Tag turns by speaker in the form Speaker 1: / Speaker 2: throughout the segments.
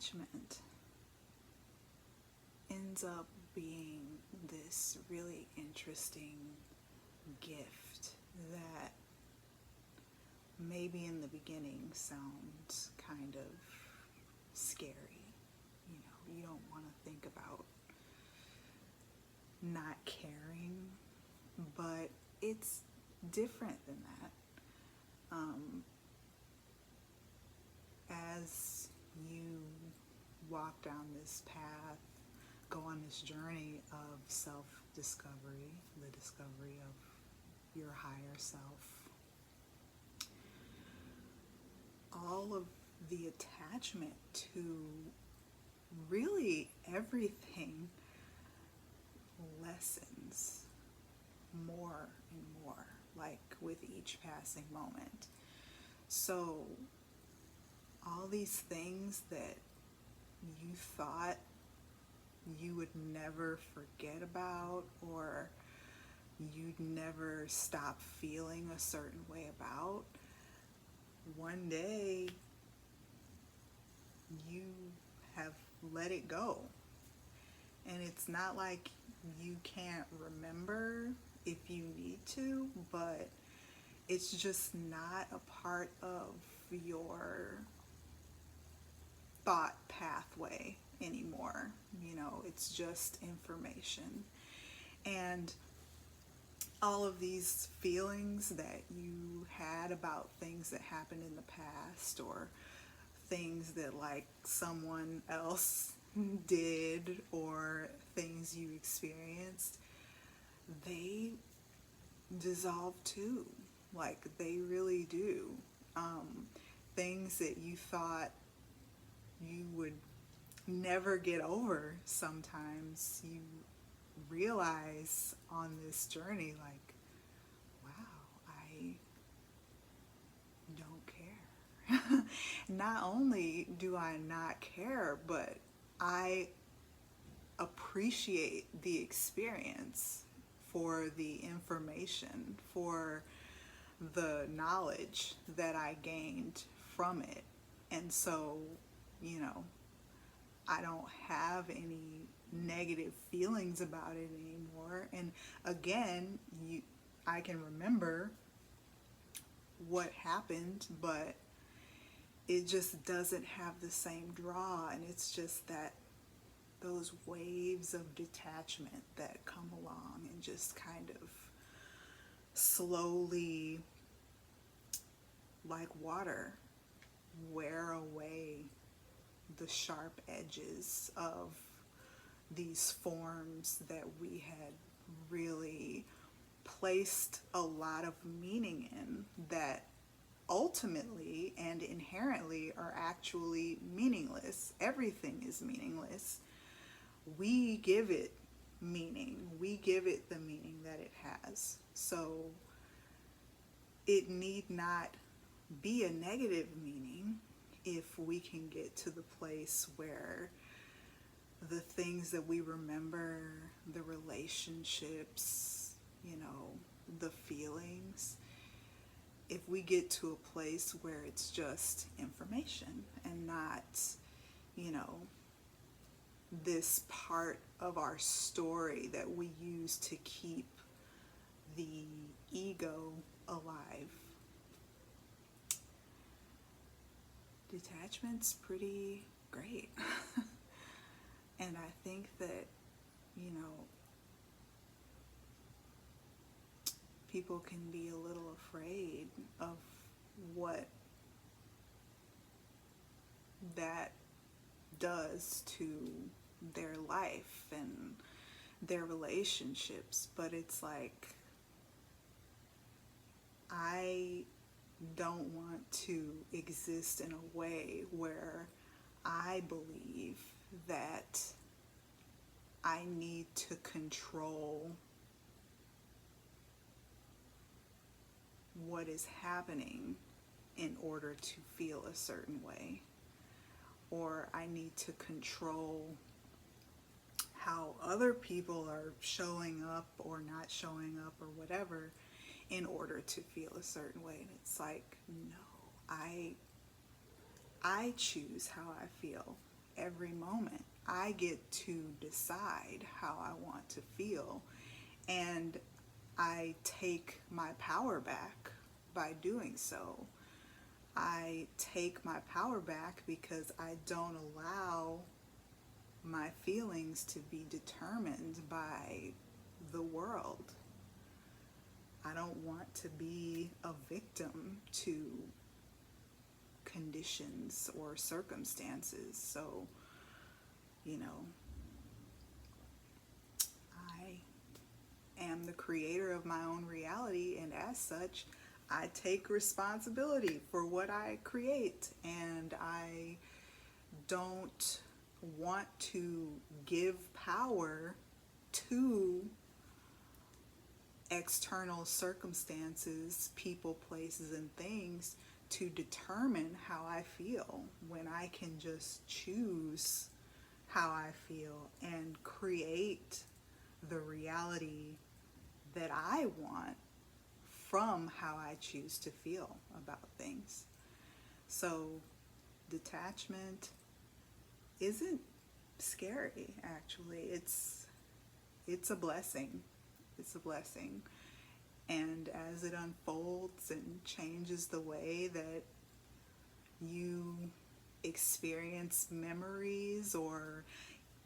Speaker 1: detachment ends up being this really interesting gift that maybe in the beginning sounds kind of scary. You know, you don't want to think about not caring, but it's different than that. As you walk down this path, go on this journey of self-discovery, the discovery of your higher self, all of the attachment to really everything lessens more and more, like with each passing moment. So all these things that you thought you would never forget about, or you'd never stop feeling a certain way about, one day you have let it go. And it's not like you can't remember if you need to, but it's just not a part of your thought pathway anymore. You know, it's just information. And all of these feelings that you had about things that happened in the past, or things that like someone else did, or things you experienced, they dissolve too. Like they really do. Things that you thought you would never get over, sometimes you realize on this journey, like, wow, I don't care. Not only do I not care, but I appreciate the experience, for the information, for the knowledge that I gained from it. And so, you know, I don't have any negative feelings about it anymore. And again, I can remember what happened, but it just doesn't have the same draw. And it's just that those waves of detachment that come along and just kind of slowly, like water, wear away the sharp edges of these forms that we had really placed a lot of meaning in, that ultimately and inherently are actually meaningless. Everything is meaningless. We give it meaning. We give it the meaning that it has. So it need not be a negative meaning if we can get to the place where the things that we remember, the relationships, you know, the feelings, if we get to a place where it's just information and not, you know, this part of our story that we use to keep the ego alive. Detachment's pretty great. And I think that, you know, people can be a little afraid of what that does to their life and their relationships. But it's like, I don't want to exist in a way where I believe that I need to control what is happening in order to feel a certain way, or I need to control how other people are showing up or not showing up or whatever in order to feel a certain way. And it's like, no, I choose how I feel. every moment. I get to decide how I want to feel, and I take my power back by doing so. I take my power back because I don't allow my feelings to be determined by the world. I don't want to be a victim to conditions or circumstances. So, you know, I am the creator of my own reality, and as such, I take responsibility for what I create, and I don't want to give power to external circumstances, people, places, and things to determine how I feel, when I can just choose how I feel and create the reality that I want from how I choose to feel about things. So, detachment isn't scary, actually. It's a blessing. It's a blessing. And as it unfolds and changes the way that you experience memories, or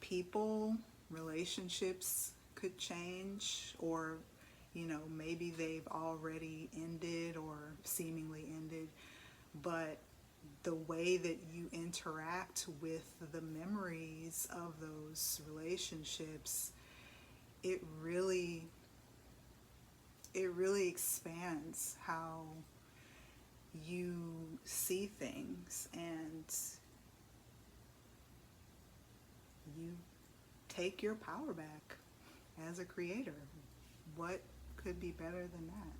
Speaker 1: people, relationships could change, or maybe they've already ended or seemingly ended, but the way that you interact with the memories of those relationships, it really expands how you see things, and you take your power back as a creator. What could be better than that?